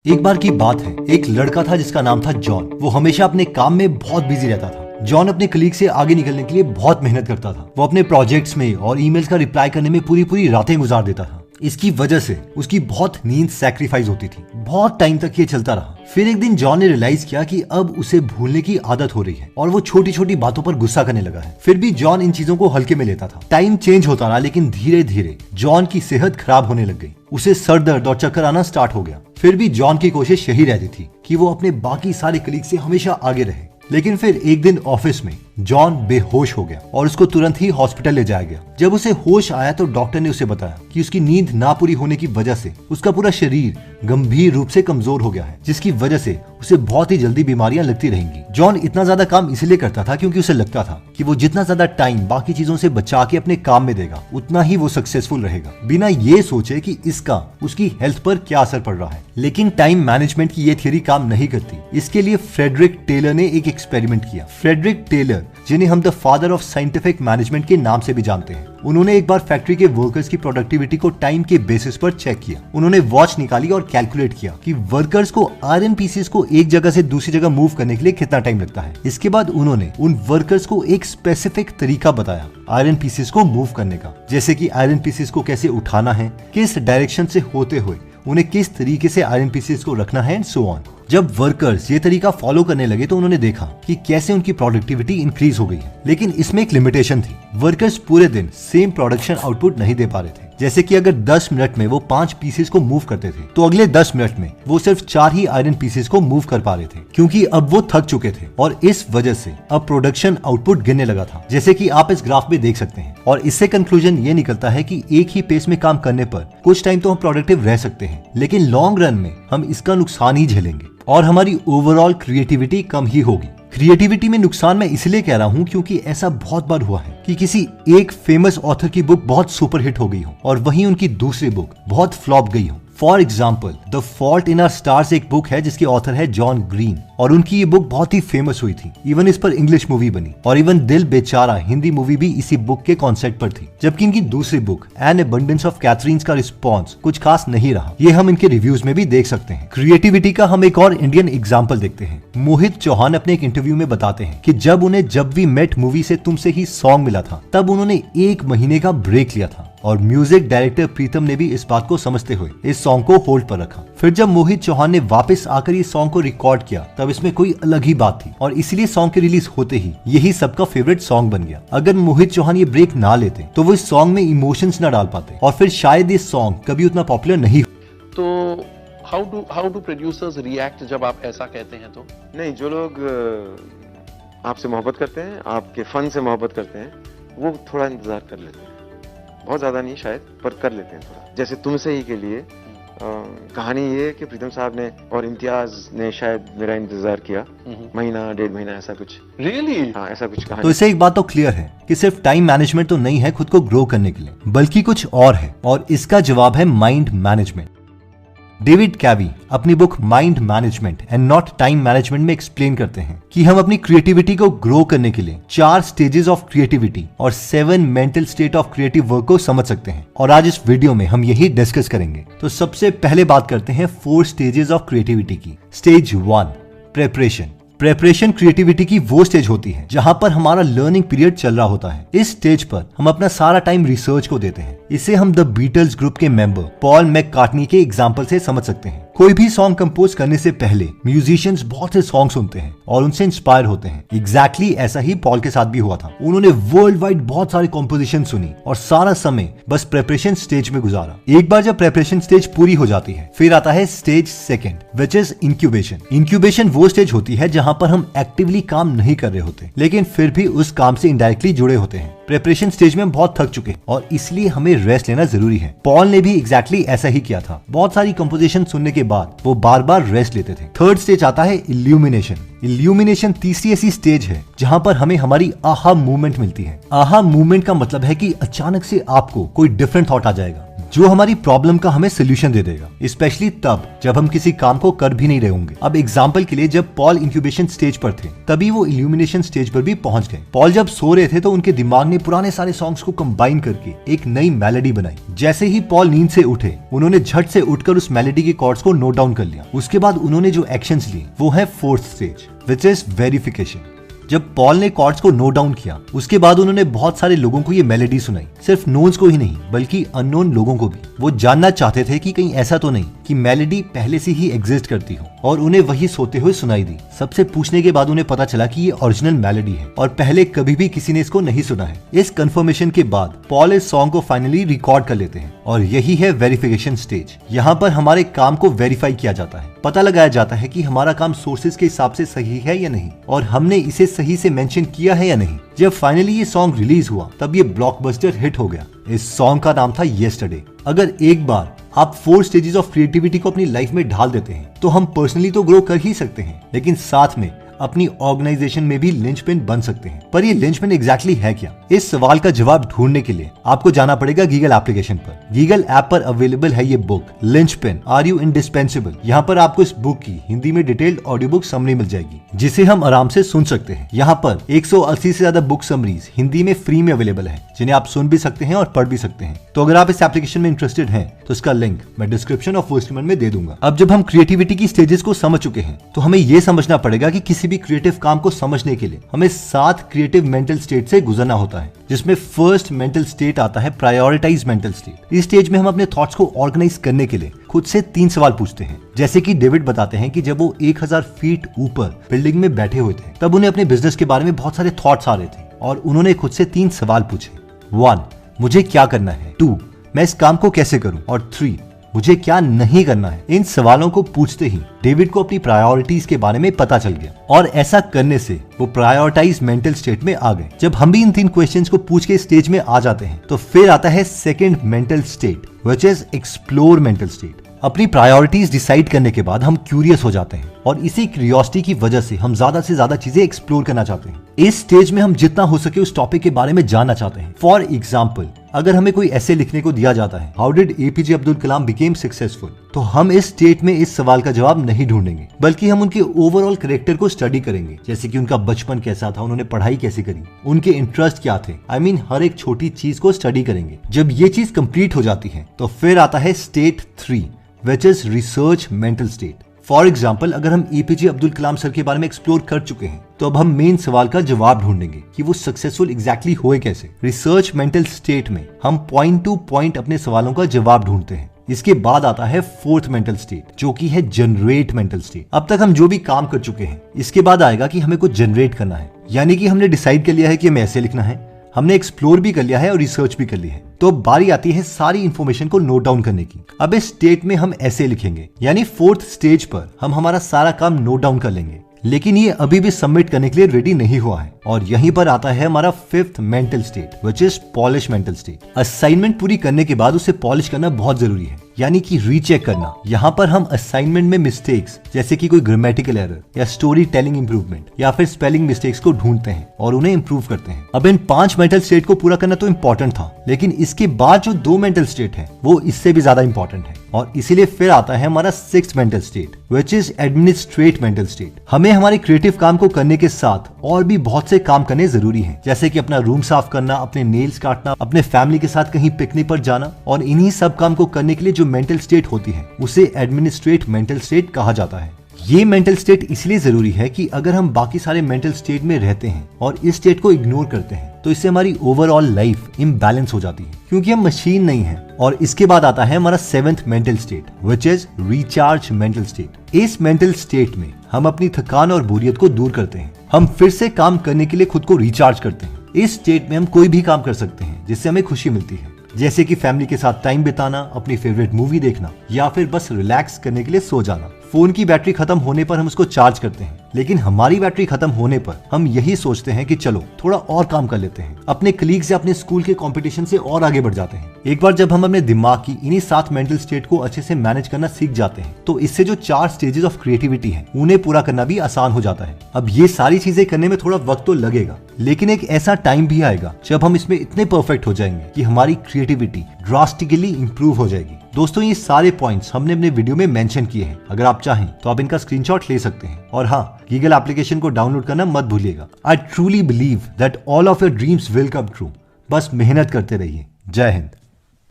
एक बार की बात है, एक लड़का था जिसका नाम था जॉन। वो हमेशा अपने काम में बहुत बिजी रहता था। जॉन अपने कलीग से आगे निकलने के लिए बहुत मेहनत करता था। वो अपने प्रोजेक्ट्स में और ईमेल्स का रिप्लाई करने में पूरी पूरी रातें गुजार देता था। इसकी वजह से उसकी बहुत नींद सैक्रिफाइस होती थी। बहुत टाइम तक ये चलता रहा। फिर एक दिन जॉन ने रियलाइज किया कि अब उसे भूलने की आदत हो रही है और वो छोटी छोटी बातों पर गुस्सा करने लगा है। फिर भी जॉन इन चीजों को हल्के में लेता था। टाइम चेंज होता रहा, लेकिन धीरे धीरे जॉन की सेहत खराब होने लग गई। उसे सर दर्द और चक्कर आना स्टार्ट हो गया। फिर भी जॉन की कोशिश यही रहती थी कि वो अपने बाकी सारे कलीग से हमेशा आगे रहे। लेकिन फिर एक दिन ऑफिस में जॉन बेहोश हो गया और उसको तुरंत ही हॉस्पिटल ले जाया गया। जब उसे होश आया तो डॉक्टर ने उसे बताया कि उसकी नींद ना पूरी होने की वजह से उसका पूरा शरीर गंभीर रूप से कमजोर हो गया है, जिसकी वजह से उसे बहुत ही जल्दी बीमारियां लगती रहेंगी। जॉन इतना ज्यादा काम इसलिए करता था क्योंकि उसे लगता था कि वो जितना ज्यादा टाइम बाकी चीजों से बचा के अपने काम में देगा, उतना ही वो सक्सेसफुल रहेगा, बिना ये सोचे कि इसका उसकी हेल्थ पर क्या असर पड़ रहा है। लेकिन टाइम मैनेजमेंट की ये थियरी काम नहीं करती। इसके लिए फ्रेडरिक टेलर ने एक एक्सपेरिमेंट किया। फ्रेडरिक टेलर, जिन्हें हम the father of scientific management के नाम से भी जानते हैं, उन्होंने एक बार फैक्ट्री के वर्कर्स की प्रोडक्टिविटी को टाइम के बेसिस पर चेक किया। उन्होंने वॉच निकाली और कैलकुलेट किया कि वर्कर्स को आयरन पीसेस को एक जगह से दूसरी जगह मूव करने के लिए कितना टाइम लगता है। इसके बाद उन्होंने उन वर्कर्स को एक स्पेसिफिक तरीका बताया आयरन पीसेस को मूव करने का, जैसे कि आयरन पीसेस को कैसे उठाना है, किस डायरेक्शन से होते हुए उन्हें किस तरीके से आयरन पीसेस को रखना है एंड सो ऑन। जब वर्कर्स ये तरीका फॉलो करने लगे तो उन्होंने देखा कि कैसे उनकी प्रोडक्टिविटी इंक्रीज हो गई है। लेकिन इसमें एक लिमिटेशन थी। वर्कर्स पूरे दिन सेम प्रोडक्शन आउटपुट नहीं दे पा रहे थे। जैसे कि अगर 10 मिनट में वो 5 पीसेस को मूव करते थे तो अगले 10 मिनट में वो सिर्फ 4 ही आयरन पीसेस को मूव कर पा रहे थे, क्योंकि अब वो थक चुके थे और इस वजह से अब प्रोडक्शन आउटपुट गिरने लगा था, जैसे कि आप इस ग्राफ में देख सकते हैं। और इससे कंक्लूजन ये निकलता है कि एक ही पेस में काम करने पर कुछ टाइम तो हम प्रोडक्टिव रह सकते हैं, लेकिन लॉन्ग रन में हम इसका नुकसान ही झेलेंगे और हमारी ओवरऑल क्रिएटिविटी कम ही होगी। क्रिएटिविटी में नुकसान मैं इसलिए कह रहा हूँ क्योंकि ऐसा बहुत बार हुआ है कि किसी एक फेमस ऑथर की बुक बहुत सुपरहिट हो गई हो और वहीं उनकी दूसरी बुक बहुत फ्लॉप गई हो। For example, the fault in our stars एक बुक है जिसकी ऑथर है जॉन ग्रीन और उनकी ये बुक बहुत ही फेमस हुई थी। इवन इस पर इंग्लिश मूवी बनी और इवन दिल बेचारा हिंदी मूवी भी इसी बुक के कॉन्सेप्ट पर थी। जबकि इनकी दूसरी book an abundance of Katherines का रिस्पॉन्स कुछ खास नहीं रहा। ये हम इनके रिव्यूज में भी देख सकते हैं। क्रिएटिविटी का हम एक और इंडियन एग्जाम्पल देखते हैं। मोहित चौहान अपने एक इंटरव्यू में बताते हैं कि जब उन्हें जब वी मेट मूवी से तुमसे ही सॉन्ग मिला था तब उन्होंने 1 महीने का ब्रेक लिया था और म्यूजिक डायरेक्टर प्रीतम ने भी इस बात को समझते हुए इस सॉन्ग को होल्ड पर रखा। फिर जब मोहित चौहान ने वापस आकर इस सॉन्ग को रिकॉर्ड किया तब इसमें कोई अलग ही बात थी और इसलिए सॉन्ग के रिलीज होते ही यही सबका फेवरेट सॉन्ग बन गया। अगर मोहित चौहान ये ब्रेक ना लेते तो वो इस सॉन्ग में इमोशंस ना डाल पाते और फिर शायद ये सॉन्ग कभी उतना पॉपुलर नहीं। तो हाउ डू प्रोड्यूसर्स रिएक्ट जब आप ऐसा कहते हैं? तो नहीं, जो लोग आपसे मोहब्बत करते हैं, आपके फन से मोहब्बत करते हैं, वो थोड़ा इंतजार कर लेते हैं। बहुत ज्यादा नहीं शायद, पर कर लेते हैं थोड़ा। जैसे तुमसे ही के लिए कहानी ये कि प्रीतम साहब ने और इम्तियाज ने शायद मेरा इंतजार किया महीना 1.5 महीना, ऐसा कुछ। रियली? हाँ, ऐसा कुछ कहानी। तो इससे एक बात तो क्लियर है कि सिर्फ टाइम मैनेजमेंट तो नहीं है खुद को ग्रो करने के लिए, बल्कि कुछ और है और इसका जवाब है माइंड मैनेजमेंट। डेविड कैवी अपनी book mind management and not time management में एक्सप्लेन करते हैं कि हम अपनी क्रिएटिविटी को ग्रो करने के लिए 4 स्टेजेस ऑफ क्रिएटिविटी और 7 mental state of creative work को समझ सकते हैं और आज इस वीडियो में हम यही डिस्कस करेंगे। तो सबसे पहले बात करते हैं 4 स्टेजेस ऑफ क्रिएटिविटी की। Stage 1, preparation. प्रेपरेशन क्रिएटिविटी की वो स्टेज होती है जहां पर हमारा लर्निंग पीरियड चल रहा होता है। इस स्टेज पर हम अपना सारा टाइम रिसर्च को देते हैं। इसे हम द बीटल्स ग्रुप के मेंबर पॉल मैककार्टनी के एग्जांपल से समझ सकते हैं। कोई भी सॉन्ग कंपोज करने से पहले म्यूजिशियंस बहुत से सॉन्ग सुनते हैं और उनसे इंस्पायर होते हैं। एग्जैक्टली ऐसा ही पॉल के साथ भी हुआ था। उन्होंने वर्ल्ड वाइड बहुत सारी कॉम्पोजिशन सुनी और सारा समय बस प्रेपरेशन स्टेज में गुजारा। एक बार जब प्रेपरेशन स्टेज पूरी हो जाती है फिर आता है stage 2, which is incubation. Incubation वो स्टेज होती है जहां पर हम एक्टिवली काम नहीं कर रहे होते लेकिन फिर भी उस काम से इनडायरेक्टली जुड़े होते हैं। प्रेपरेशन स्टेज में हम बहुत थक चुके हैं और इसलिए हमें रेस्ट लेना जरूरी है। पॉल ने भी एग्जैक्टली ऐसा ही किया था। बहुत सारी कंपोजिशन सुनने के बाद वो बार बार रेस्ट लेते थे। 3rd स्टेज आता है इल्यूमिनेशन। इल्यूमिनेशन तीसरी ऐसी स्टेज है जहां पर हमें हमारी आहा मूवमेंट मिलती है। आहा मूवमेंट का मतलब है कि अचानक से आपको कोई डिफरेंट थॉट आ जाएगा जो हमारी प्रॉब्लम का हमें सोल्यूशन दे देगा, स्पेशली तब जब हम किसी काम को कर भी नहीं रहे होंगे। अब एग्जाम्पल के लिए जब पॉल इंक्यूबेशन स्टेज पर थे तभी वो इल्यूमिनेशन स्टेज पर भी पहुंच गए। पॉल जब सो रहे थे तो उनके दिमाग ने पुराने सारे सॉन्ग्स को कंबाइन करके एक नई मेलोडी बनाई। जैसे ही पॉल नींद से उठे उन्होंने झट से उठकर उस मेलोडी के कॉर्ड्स को नोट डाउन कर लिया। उसके बाद उन्होंने जो एक्शंस लिए वो है fourth stage, which is verification. जब पॉल ने कॉर्ड्स को नोट डाउन किया उसके बाद उन्होंने बहुत सारे लोगों को ये मेलोडी सुनाई, सिर्फ नोन्स को ही नहीं बल्कि अननोन लोगों को भी। वो जानना चाहते थे कि कहीं ऐसा तो नहीं कि मेलोडी पहले से ही एग्जिस्ट करती हो, और उन्हें वही सोते हुए सुनाई दी। सबसे पूछने के बाद उन्हें पता चला कि ये ओरिजिनल मेलोडी है और पहले कभी भी किसी ने इसको नहीं सुना है। इस कंफर्मेशन के बाद पॉल इस सॉन्ग को फाइनली रिकॉर्ड कर लेते हैं और यही है वेरिफिकेशन स्टेज। यहाँ पर हमारे काम को वेरीफाई किया जाता है, पता लगाया जाता है कि हमारा काम सोर्सेज के हिसाब से सही है या नहीं और हमने इसे सही से मेंशन किया है या नहीं। जब फाइनली ये सॉन्ग रिलीज हुआ तब ये ब्लॉकबस्टर हिट हो गया। इस सॉन्ग का नाम था येस्टरडे। अगर एक बार आप 4 स्टेजेस ऑफ क्रिएटिविटी को अपनी लाइफ में ढाल देते हैं तो हम पर्सनली तो ग्रो कर ही सकते हैं, लेकिन साथ में अपनी ऑर्गेनाइजेशन में भी लिंचपिन बन सकते हैं। पर ये लिंचपिन एग्जैक्टली है क्या? इस सवाल का जवाब ढूंढने के लिए आपको जाना पड़ेगा गीगल एप्लीकेशन पर। गीगल ऐप पर अवेलेबल है ये book, linchpin are you indispensable. यहाँ पर आपको इस बुक की हिंदी में डिटेल्ड ऑडियो बुक समरी मिल जाएगी जिसे हम आराम से सुन सकते हैं। यहाँ पर 180 से ज्यादा बुक समरीज हिंदी में फ्री में अवेलेबल है जिन्हें आप सुन भी सकते हैं और पढ़ भी सकते हैं। तो अगर आप इस एप्लीकेशन में इंटरेस्टेड हैं तो इसका लिंक मैं डिस्क्रिप्शन और फर्स्ट कमेंट में दे दूंगा। अब जब हम क्रिएटिविटी की स्टेजेस को समझ चुके हैं तो हमें ये समझना पड़ेगा कि किसी भी क्रिएटिव काम को समझने के लिए हमें 7 क्रिएटिव मेंटल स्टेट से गुजरना होता है, जिसमें फर्स्ट मेंटल स्टेट आता है प्रायोरिटाइज मेंटल स्टेट। इस स्टेज में हम अपने थॉट्स को ऑर्गेनाइज करने के लिए खुद से 3 सवाल पूछते हैं। जैसे कि डेविड बताते हैं कि जब वो 1000 फीट ऊपर बिल्डिंग में बैठे हुए थे तब उन्हें अपने बिजनेस के बारे में बहुत सारे थॉट्स आ रहे थे और उन्होंने खुद से 3 सवाल पूछे। 1, मुझे क्या करना है। 2, मैं इस काम को कैसे करूं। और 3, मुझे क्या नहीं करना है। इन सवालों को पूछते ही डेविड को अपनी प्रायोरिटीज के बारे में पता चल गया और ऐसा करने से वो प्रायोरिटाइज मेंटल स्टेट में आ गए। जब हम भी इन 3 क्वेश्चंस को पूछ के स्टेज में आ जाते हैं तो फिर आता है second mental state, which is explore mental state. अपनी प्रायोरिटीज डिसाइड करने के बाद हम क्यूरियस हो जाते हैं और इसी क्यूरियोसिटी की वजह से हम ज्यादा से ज्यादा चीजें एक्सप्लोर करना चाहते हैं। इस स्टेज में हम जितना हो सके उस टॉपिक के बारे में जानना चाहते हैं। फॉर एग्जाम्पल, अगर हमें कोई ऐसे लिखने को दिया जाता है how did APJ Abdul Kalam became successful, तो हम इस स्टेट में इस सवाल का जवाब नहीं ढूंढेंगे बल्कि हम उनके ओवरऑल कैरेक्टर को स्टडी करेंगे। जैसे कि उनका बचपन कैसा था, उन्होंने पढ़ाई कैसे करी, उनके इंटरेस्ट क्या थे, हर एक छोटी चीज को स्टडी करेंगे। जब ये चीज कंप्लीट हो जाती है तो फिर आता है state 3, which is research mental state. For example, अगर हम एपीजे अब्दुल कलाम सर के बारे में एक्सप्लोर कर चुके हैं तो अब हम मेन सवाल का जवाब ढूंढेंगे कि वो सक्सेसफुल एग्जैक्टली हुए कैसे। रिसर्च मेंटल स्टेट में हम पॉइंट टू पॉइंट अपने सवालों का जवाब ढूंढते हैं। इसके बाद आता है फोर्थ मेंटल स्टेट, जो कि है जनरेट मेंटल स्टेट। अब तक हम जो भी काम कर चुके हैं इसके बाद आएगा कि हमें कुछ जनरेट करना है, यानी कि हमने डिसाइड कर लिया है कि हमें ऐसे लिखना है, हमने एक्सप्लोर भी कर लिया है और रिसर्च भी कर ली है। तो अब बारी आती है सारी इंफॉर्मेशन को नोट डाउन करने की। अब इस स्टेट में हम ऐसे लिखेंगे, यानी फोर्थ स्टेज पर हम हमारा सारा काम नोट डाउन कर लेंगे, लेकिन ये अभी भी सबमिट करने के लिए रेडी नहीं हुआ है। और यहीं पर आता है हमारा fifth mental state, which is polish mental state. Assignment पूरी करने के बाद उसे पॉलिश करना बहुत जरूरी है, यानी कि रीचेक करना। यहाँ पर हम असाइनमेंट में मिस्टेक्स जैसे कि कोई ग्रामेटिकल एरर या स्टोरी टेलिंग इंप्रूवमेंट या फिर स्पेलिंग मिस्टेक्स को ढूंढते हैं और उन्हें इंप्रूव करते हैं। अब इन 5 मेंटल स्टेट को पूरा करना तो इम्पोर्टेंट था, लेकिन इसके बाद जो 2 मेंटल स्टेट है वो इससे भी ज्यादा इंपॉर्टेंट है। और इसीलिए फिर आता है हमारा 6th mental state, which is administrate mental state. हमें हमारे क्रिएटिव काम को करने के साथ और भी बहुत से काम करने जरूरी हैं, जैसे कि अपना रूम साफ करना, अपने नेल्स काटना, अपने फैमिली के साथ कहीं पिकनिक पर जाना। और इन्हीं सब काम को करने के लिए जो मेंटल स्टेट होती है उसे एडमिनिस्ट्रेट मेंटल स्टेट कहा जाता है। ये मेंटल स्टेट इसलिए जरूरी है कि अगर हम बाकी सारे मेंटल स्टेट में रहते हैं और इस स्टेट को इग्नोर करते हैं तो इससे हमारी ओवरऑल लाइफ इम्बैलेंस हो जाती है, क्योंकि हम मशीन नहीं है। और इसके बाद आता है हमारा 7th mental state, which is recharge mental state. इस मेंटल स्टेट में हम अपनी थकान और बोरियत को दूर करते हैं, हम फिर से काम करने के लिए खुद को रिचार्ज करते हैं। इस स्टेट में हम कोई भी काम कर सकते हैं जिससे हमें खुशी मिलती है, जैसे कि फैमिली के साथ टाइम बिताना, अपनी फेवरेट मूवी देखना या फिर बस रिलैक्स करने के लिए सो जाना। फोन की बैटरी खत्म होने पर हम उसको चार्ज करते हैं, लेकिन हमारी बैटरी खत्म होने पर हम यही सोचते हैं कि चलो थोड़ा और काम कर लेते हैं, अपने कलीग्स या अपने स्कूल के कंपटीशन से और आगे बढ़ जाते हैं। एक बार जब हम अपने दिमाग की इन्हीं 7 मेंटल स्टेट को अच्छे से मैनेज करना सीख जाते हैं तो इससे जो 4 स्टेजेस ऑफ क्रिएटिविटी हैं उन्हें पूरा करना भी आसान हो जाता है। अब ये सारी चीजें करने में थोड़ा वक्त तो लगेगा, लेकिन एक ऐसा टाइम भी आएगा जब हम इसमें इतने परफेक्ट हो जाएंगे कि हमारी क्रिएटिविटी ड्रास्टिकली इंप्रूव हो जाएगी। दोस्तों, ये सारे पॉइंट्स हमने अपने वीडियो में मेंशन किए हैं। अगर आप चाहें तो आप इनका स्क्रीनशॉट ले सकते हैं। और हाँ, गीगल एप्लीकेशन को डाउनलोड करना मत भूलिएगा। I truly believe that all of your dreams will come true. बस मेहनत करते रहिए। जय हिंद।